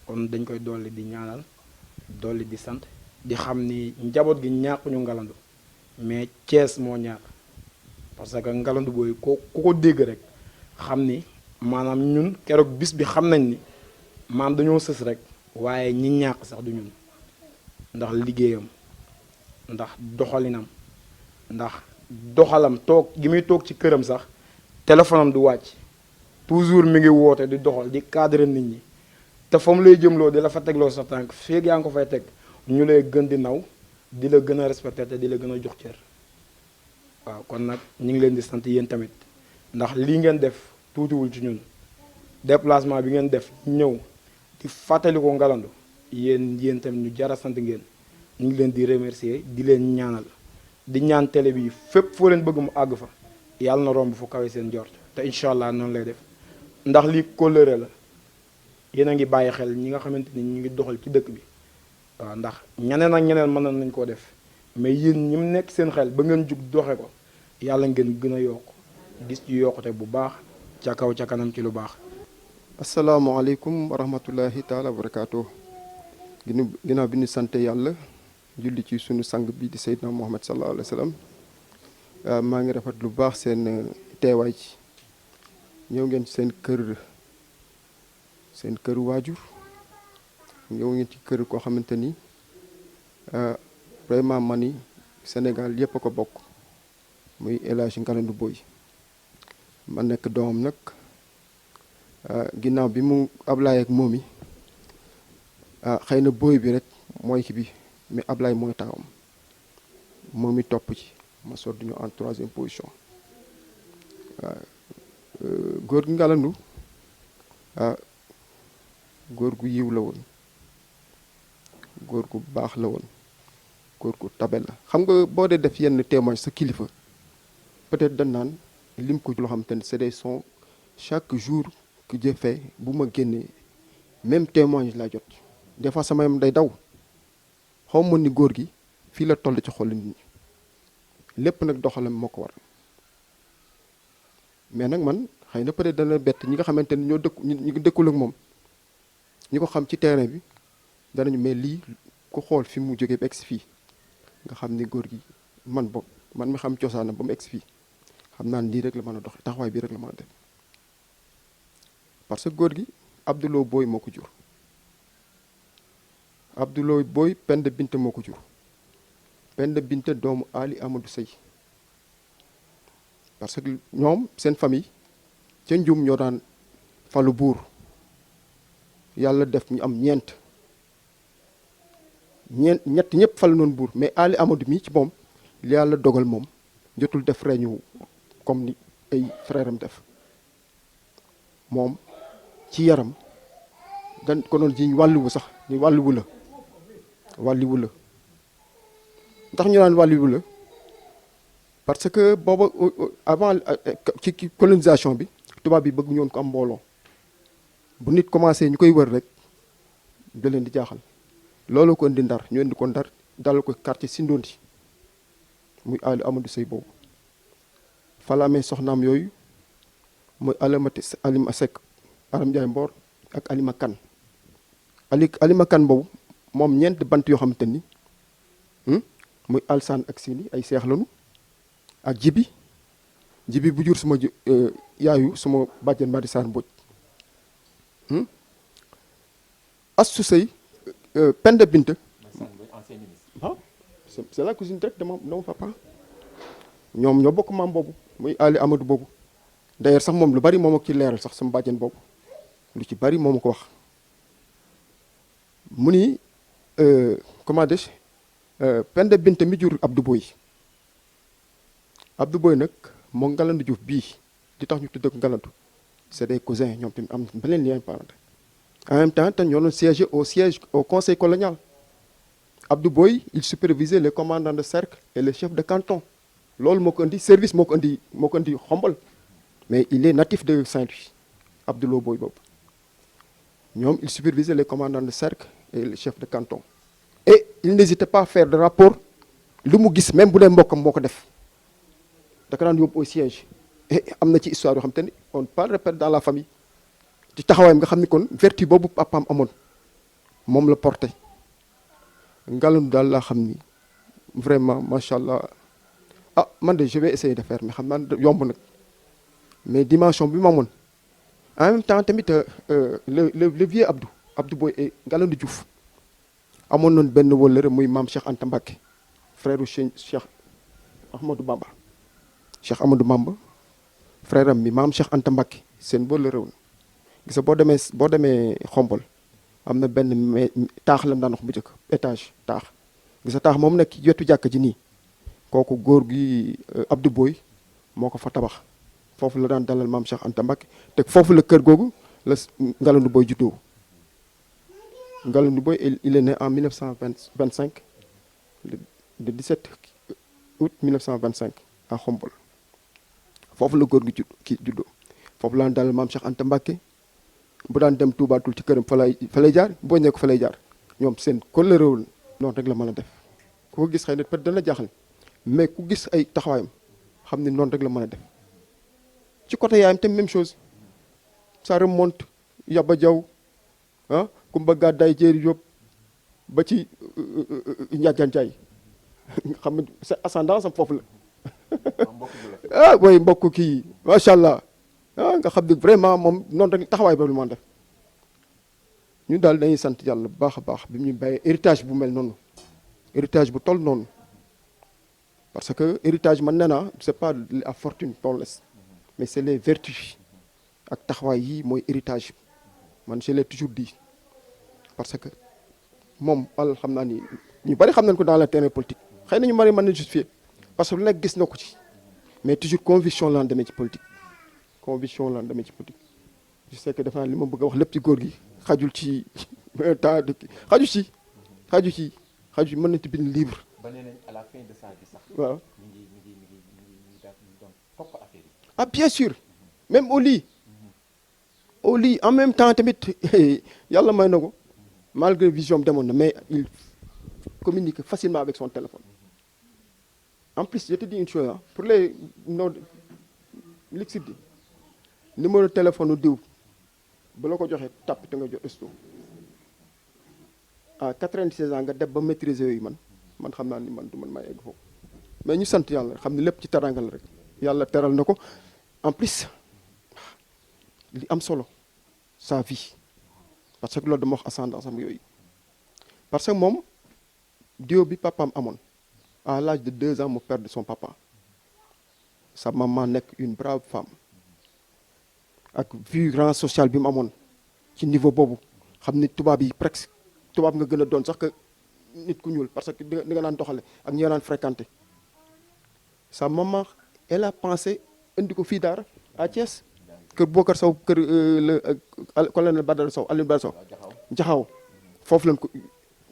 kon dañ koy dolli di ñaanal dolli di sant di xam ni njaboot gi ñàkkuñu Ngalandou mais Thiès moo ñàkk parce que Ngalandou Boye ku ko dégg rek xam ni maanaam ñun keroog bis bi xam nañ ni maam dañoo sës rek waaye ñi ñàkk sax du ñun ndax liggéeyam ndax doxalinam ndax doxalam toog gi muy toog ci këram sax téléphone am du wàcc toujours mi ngi woote di doxal di cadre nit ñi te fa mu lay jëmloo di la fa tegloo sa tànk feeg yaa ngi ko fay teg ñu lay gën di naw di la gën a respecté te di la gën a jox cër waaw kon nag ñu ngi leen di sant yéen tamit ndax lii ngeen def tuutiwul ci ñun déplacement bi ngeen def ñëw di fàttali ko Ngalandou yéen tamit ñu jara sant ngeen ñu ngi leen di remercier di leen ñaanal di ñaan télé bi fépp foo leen bëgg mu àgg fa yàlla na romb fu kawe seen jort te incha allah noonu lay def ndax lii kóllëre la yéen a ngi bàyyi xel ñi nga xamante ni ñu ngi doxal ci dëkk bi waaw ndax ñeneen ak ñeneen mën nañ koo def mais yéen ñi mu nekk seen xel ba ngeen jug doxe ko yàlla ngeen gën a yokk gis ci yokkute bu baax ca kaw ca kanam ci lu baax. asalaamaaleykum wa rahmatullahi taala wa barakaatu. ginnaaw bi ñu sant yàlla julli ci sunu sang bi di Seydina Muhammad sallallahu alayhi wa sallam maa ngi rafet lu baax seen teewaay ci ñëw ngeen ci seen kër waajur ñëw ngeen ci kër koo xamante ni vraiment ma ni Sénégal yëpp a ko bokk muy El Hadji Ngalandou Boye ma nekk doomam nag ginnaaw bi mu Ablaye ak moom yi xëy na Boye bi rek mooy ki bi mais Ablaye mooy taawam moom mi topp ci ma soog di ñu en 3e position góor gi Ngalandou góor gu yiw la woon góor gu baax la woon góor gu tabe la xam nga boo dee def yenn témoigne sa kilifa peut-être dañ naan lim ko loo xam te ne c'est des sons chaque jour que Dieu fait bu ma génnee même témoigne laa jot des fois sama yam day daw xaw ma ni góor gi fii la toll ci xol nit ñi lépp nag doxalam moo ko war mais nag man xëy na peut-être dana bett ñi nga xamante ni ñoo dëkku ñi dëkkul ak moom ñi ko xam ci terrain bi danañu mais lii ku xool fi mu jógee ba egsi fii nga xam ni góor gi man boog man mi xam cosaanam ba mu egsi fii xam naa lii rek la mën a doxe taxawaay bii rek la mën a def parce que góor gi Abdoulaye Boye moo ko jur Abdoulaye Boye Penda Binta moo ko jur Penda Binta doomu Ali Amadou Sey parce que ñoom seen famille ca njum ñoo daan falu buur yàlla def ñu am ñett ñëpp falu noonu buur mais Ali Amadou mi ci moom li yàlla dogal moom jotul def reñu comme ni ay frère am def moom ci yaram dañ ko doon jiñ wàlluwu sax ni wàlluwu la ndax ñu naan wàlluwu la parce que booba avant ci colonisation bi tubaab bi bëgg ñoon ko am mbooloo bu nit commencé ñu koy wër rek da leen di jaaxal loolu ko indi Ndar ñu indi ko Ndar dalal ko quartier Sindondi muy Ali Amadou Sey boobu fa la amee soxnaam yooyu mooy Alima Seck Aram Ndiaye Mboor ak Alima Kan Alima Kan boobu moom ñeent bant yoo xamante ni muy Alsaan ak Sini ay seex lanu ak jibi bu jur suma yaayu suma bàjjen Madi Sarr Mbodj Astou Sey Penda Binta waaw c'est la cousine directe de mon papa ñoom ñoo bokk maam boobu muy Ali Amadou boobu d'ailleurs sax moom lu bari moom ak ci leeral sax sama bàjjen boobu lu ci bari moom ko wax mu ni comment dire Penda Binta mi jur Abdou Boye nag moo Ngalandou Diouf bii di tax ñu tudd ko Ngalandou c'est des cousins ñoom tamit am beneen lien parental en même temps te ñoo doon siège au conseil colonial Abdou Boye il supervisait les commandants de cercle et les chefs de canton loolu moo ko indi service moo ko indi Xombol mais il est natif de Saint-Louis Abdoulaye Boye boobu ñoom il supervisait les commandants de cercle et les chefs de canton et il n'hésitait pas à faire de rapport lu mu gis même bu dee mbokkam moo ko def da ko daan yóbbu au siège et am na ci histoire yoo xam te ni on parle répète dans la famille ci taxawaayam nga xam ni kon vertu boobu papaam amoon moom la porté Ngalandou daal laa xam ni vraiment macha allah man de je vais essayer de faire mais xam naa yomb nag mais dimension bi ma amoon en même temps tamit le vieux Abdou Boye et Ngalandou Diouf amoon noonu benn wëllëre muy maam Cheikh Anta Mbacké frère u Cheikh Ahmadou Bamba Cheikh Amadou Bamba frère am bi maam Cheikh Anta Mbacké seen wëllëre woon gis nga boo demee Xombol am na benn taax la daan wax bu njëkk étage taax gis nga taax moom nekk ci wetu jàkk ji nii kooku góor gi Abdou Boye moo ko fa tabax foofu la daan dalal maam Cheikh Anta Mbacké te foofu la kër googu la Ngalandou Boye juddoo Ngalandou Boye il est né en 1925 le 17 août 1925 à Xombol foofu la góor gi juddoo foofu la daan dalal maam Cheikh Anta Mbacké bu daan dem Touba Toul ci këram fa lay jaar boo ñëwee ko fa lay jaar ñoom seen kóllëreewul noonu rek la mën a def ku ko gis xëy na peut-être dana jaaxal mais ku gis ay taxawaayam xam ne noonu rek la mën a def ci côté yaayam tam même chose ça remonte Yaba Diaw Kumba Gàddaay Jéeri Jóob ba ci Njaajaan Njaay xam ne sa ascendance am foofu la way mbokk kii macha allah nga xam ne vraiment moom noonu rek taxawaay boobu la mën a def ñu daal dañuy sant yàlla bu baax a baax bi ñu bàyyee héritage bu mel noonu héritage bu toll noonu parce que héritage man nee naa c'est pas la fortune qu'on laisse mais c'est les vertus ak taxawaay yi mooy héritage man je l'ai toujours dit parce que moom al xam naa ni ñu bari xam nañ ko dans le terrain politique xëy na ñu bari mën na justifier parce que lu nekk gis na ko ci mais toujours conviction la demee ci politique conviction la demee ci politique je sais que dafa naa li ma bëgg a wax lépp ci góor gi xajul ci temps de xaju ci mën nañ ci bind livre. ba nee nañ à la fin de ça bi sax. waaw mi ngi doon topp affaire yi. ah bien sûr même au lit en même temps tamit yàlla may na ko malgré vision demoon na mais il communique facilement avec son téléphone en plus je te dis une chose pour les non lixit di numéro téléphone u diw ba la ko joxee tàpp te nga jot resto à 96 ans nga def ba maîtriser yooyu man xam naa ni man du man maa egg foofu mais ñu sant yàlla xam ne lépp ci teranga la rek yàlla teral na ko en plus li am solo sa vie parce que loolu dama wax ascendance am yooyu parce que moom dio bi papaam amoon à l'âge de 2 ans mu perdre son papa sa maman nekk une brave femme ak vu rang social bi mu amoon ci niveau boobu xam ni tubaab yi presque tubaab nga gën a doon sax que nit ku ñuul parce que di nga naan doxale ak ñi nga naan fréquenté sa maman elle a pensé indi ko fii daara à Thiès kër Bokar Sow kër le colonel Badara Sow Alioune Badara Sow jaxaw foofu lañ ko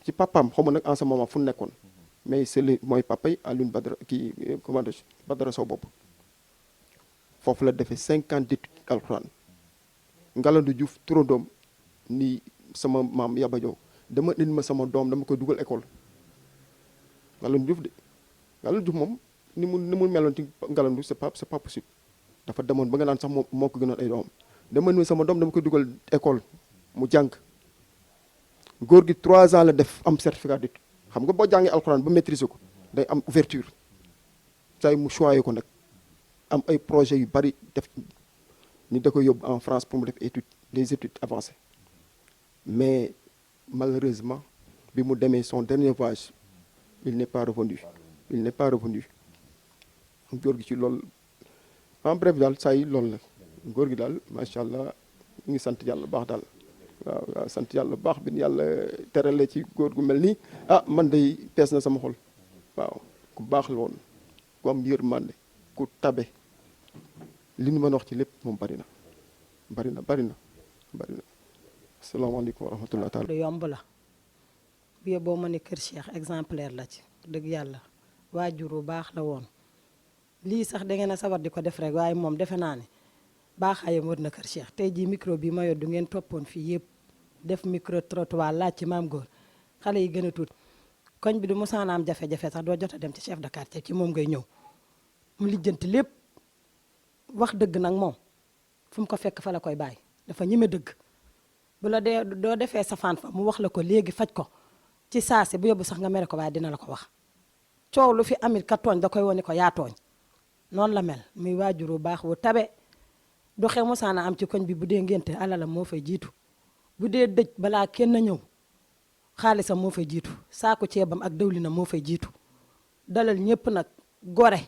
ci papaam xaw ma nag en ce moment fu nekkoon mais c'est le mooy papa yi Alioune Badara kii comment dire Badara Sow boobu foofu la defee 50 d'études alxuraan Ngalandou Diouf turandoom ni sama maam Yaba Diaw dama indi ma sama doom dama koy dugal école Ngalandou Diouf de Ngalandou Diouf moom ni mu meloon ci Ngalandou c'est pas possible dafa demoon ba nga naan sax moo ko gënoon ay doomam dama indi sama doom dama koy dugal école mu jàng góor gi 3 ans la def am certificat d'études xam nga boo jàngee alxuraan ba maîtriser ko day am ouverture say mu choyé ko nag am ay projets yu bari def ni da koy yóbbu en France pour mu def des études avancées mais malheureusement bi mu demee son dernier voyage il n'est pas revenu góor gi ci loolu en bref daal saa yi loolu la góor gi daal macha allah ñu ngi sant yàlla baax daal waaw sant yàlla baax bi yàlla terale ci góor gu mel nii man day pees na sama xol waaw ku baax la woon ku am yërmande ku tabe li ñu mën a wax ci lépp moom bari na asalaamaaleykum wa rahmatulah taala lu yomb la bi boo ma ne kër Cheikh exemplaire la ci dëgg yàlla waajur bu baax la woon lii sax da ngeen a sawar di ko def rek waaye moom defe naa ne baaxaayam wër na kër Cheikh tey jii micro bi ma yor du ngeen toppoon fii yëpp def micro trottoir laaj ci maam góor xale yi gën a tuuti koñ bi du mosaana am jafe-jafe sax doo jot a dem ci chef de quartier ci moom ngay ñëw mu lijjanti lépp wax dëgg nag moom fu mu ko fekk fa la koy bàyyi dafa ñeme dëgg bu la dee doo defee safaan fa mu wax la ko léegi faj ko ci saasi bu yóbbu sax nga mere ko waaye dina la ko wax coow lu fi amit ka tooñ da koy woni ko yaa tooñ noonu la mel muy waajur bu baax wu tabe du xew mosaana am ci koñ bi bu dee ngénte alalam moo fay jiitu bu dee dëj balaa kenn ñëw xaalisam moo fay jiitu saako ceebam ak dëwlinam moo fay jiitu dalal ñëpp nag gore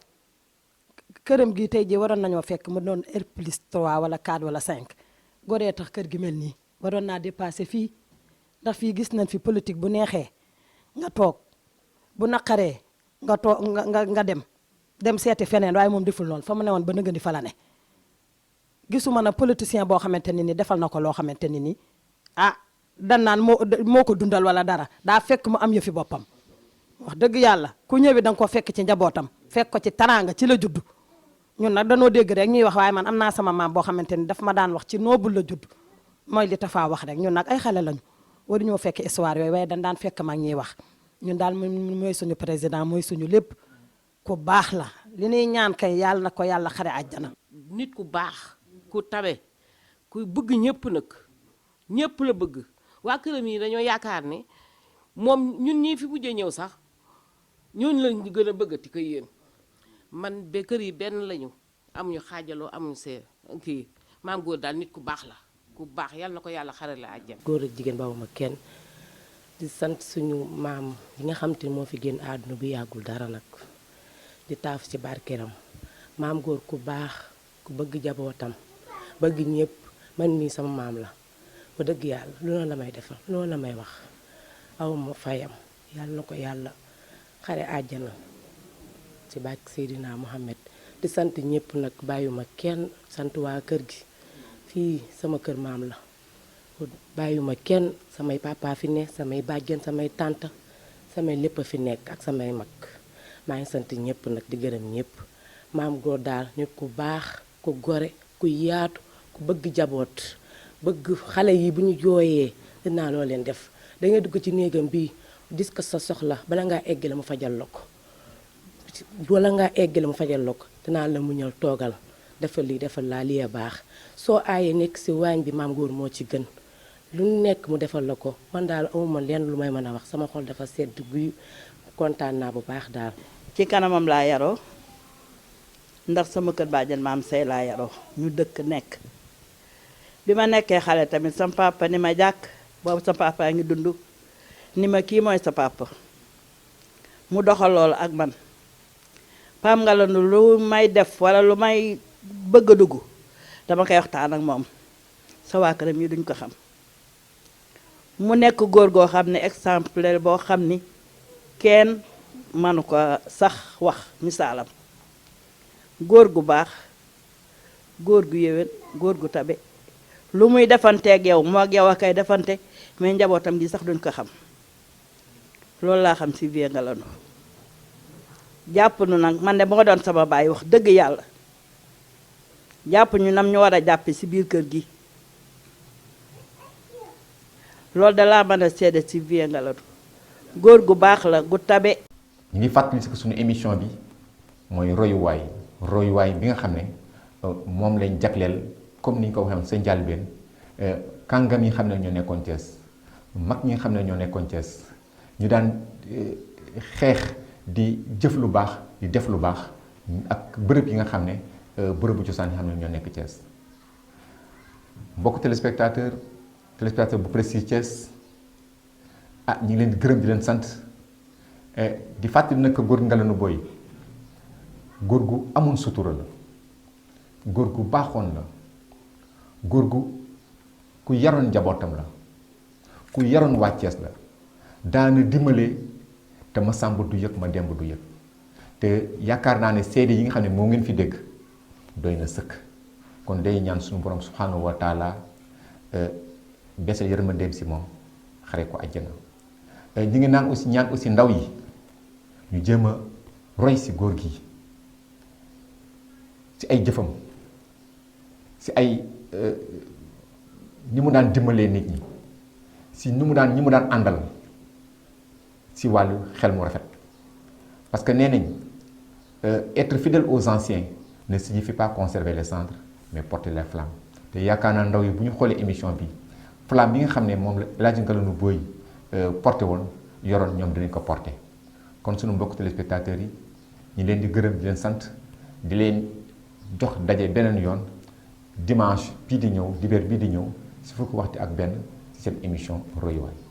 këram gi tey ji waroon nañoo fekk mu doon R+3 wala 4 wala 5 goree tax kër gi mel nii waroon naa dépassé fii ndax fii gis nañ fi politique bu neexee nga toog bu naqaree nga toog nga dem seeti feneen waaye moom deful noonu fa mu ne woon ba nëgë di fa la ne gisuma na politicien boo xamante ni defal na ko loo xamante ni dan naan moo ko dundal wala dara daa fekk mu am yëfi boppam wax dëgg yàlla ku ñëwi da nga ko fekk ci njabootam fekk ko ci taraanga ci la judd ñun nag danoo dégg rek ñuy wax waaye man am naa sama maam boo xamante ni daf ma daan wax ci noobul la judd mooy li Tafa wax rek ñun nag ay xale lañu waruñoo fekk histoire yooyu waaye dañ daan fekk mag ñuy wax ñun daal mooy suñu président mooy suñu lépp ku baax la li ñuy ñaan kay yàlla na ko yàlla xare àjjana. nit ku baax ku tabe ku bëgg ñëpp nag ñëpp la bëgg waa këram yi dañoo yaakaar ne moom ñun ñii fi mujjee ñëw sax ñooñu lañ gën a bëggati ko yéen man ba kër yi benn lañu amuñu xaajaloo amuñu see kii maam góor daal nit ku baax la ku baax yàlla na ko yàlla xare la àjjana. góor ak jigéen bawuma kenn di sant suñu maam yi nga xam te moo fi génn àdduna bu yàggul dara nag di taaf ci barkeram maam góor ku baax ku bëgg jabootam bëgg ñëpp man mii sama maam la ba dëgg yàlla loolu la may defal loolu la may wax awma fayam yàlla na ko yàlla xare àjjana ci barke Seydina Mohamed di sant ñëpp nag bàyyuma kenn sant waa kër gi fii sama kër maam la bàyyuma kenn samay papa fi ne samay bàjjen samay tànt samay lépp a fi nekk ak samay mag maa ngi sant ñëpp nag di gërëm ñëpp maam góor daal nit ku baax ku gore ku yaatu ku bëgg jaboot bëgg xale yi bu ñu jooyee dinaa loo leen def da ngay dugg ci néegam bii dis ko sa soxla bala ngaa eggale mu fajal la ko wala ngaa eggale mu fajal la ko dinaa la muñal toogal defal lii defal laa lii a baax soo aayee nekk si waañ bi maam góor moo ci gën lu nekk mu defal la ko man daal amuma lenn lu may mën a wax sama xol dafa sedd guy kontaan naa bu baax daal. ci kanamam laa yaroo ndax sama kër bàjjen maam say laa yaroo ñu dëkk nekk bi ma nekkee xale tamit sama papa ni ma jàkk boobu sa papa ngi dund ni ma kii mooy sa papa mu doxal loolu ak man Pam Ngalandou lu may def wala lu may bëgg a dugg dama koy waxtaan ak moom sa waa këram yi duñ ko xam mu nekk góor goo xam ne exemplaire boo xam ni kenn manu ko sax wax misaalam góor gu baax góor gu yéwén góor gu tabe lu muy defanteeg yow moo ak yow a koy defante mais njabootam gi sax duñ ko xam loolu laa xam ci Vieux Ngalandou jàpp nu nag man de moo doon sama baay wax dëgg yàlla jàpp ñu nam ñu war a jàppe ci biir kër gi loolu da laa mën a seede ci Vieux Ngalandou góor gu baax la gu tabe. ñu ngi fàttali si suñu émission bi mooy royuwaay bi nga xam ne moom lañ jagleel comme ni ñu ko waxee sa njàlbeen kàngam yi xam ne ñoo nekkoon Thiès mag ñi nga xam ne ñoo nekkoon Thiès ñu daan xeex di jëf lu baax di def lu baax ak bërëb yi nga xam ne bërëbu cosaan yi xam ne ñoo nekk Thiès mbokk téléspectateur bu Prestige Thiès ñu ngi leen di gërëm di leen sant di fàttali nag góor Ngalandou Boye góor gu amoon sutura la góor gu baaxoon la góor gu ku yaroon njabootam la ku yaroon waa Thiès la daana dimbale te ma sàmb du yëg ma demb du yëg te yaakaar naa ne seede yi nga xam ne moo ngeen fi dégg doy na sëkk kon day ñaan suñu borom subhanahu wa taala besal yërmandeem si moom xare ko àjjana ñi ngi ñaan aussi ndaw yi ñu jéem a roy si góor gi si ay jëfam si ay ni mu daan dimbalee nit ñi si ñi mu daan àndal si wàllu xel mu rafet parce que nee nañ être fidèle aux anciens ne signifie pas conserver les cendres mais porter les flammes te yaakaar naa ndaw yi bu ñu xoolee émission bi flamme bi nga xam ne moom la El Hadj Ngalandou Boye porté woon yoroon ñoom dinañ ko porté kon sunu mbokk téléspectateurs yi ñu leen di gërëm di leen sant di leen jox daje beneen yoon dimanche bii di ñëw dibéer bii di ñëw si fukki waxtu ak benn ci seen émission royuwaay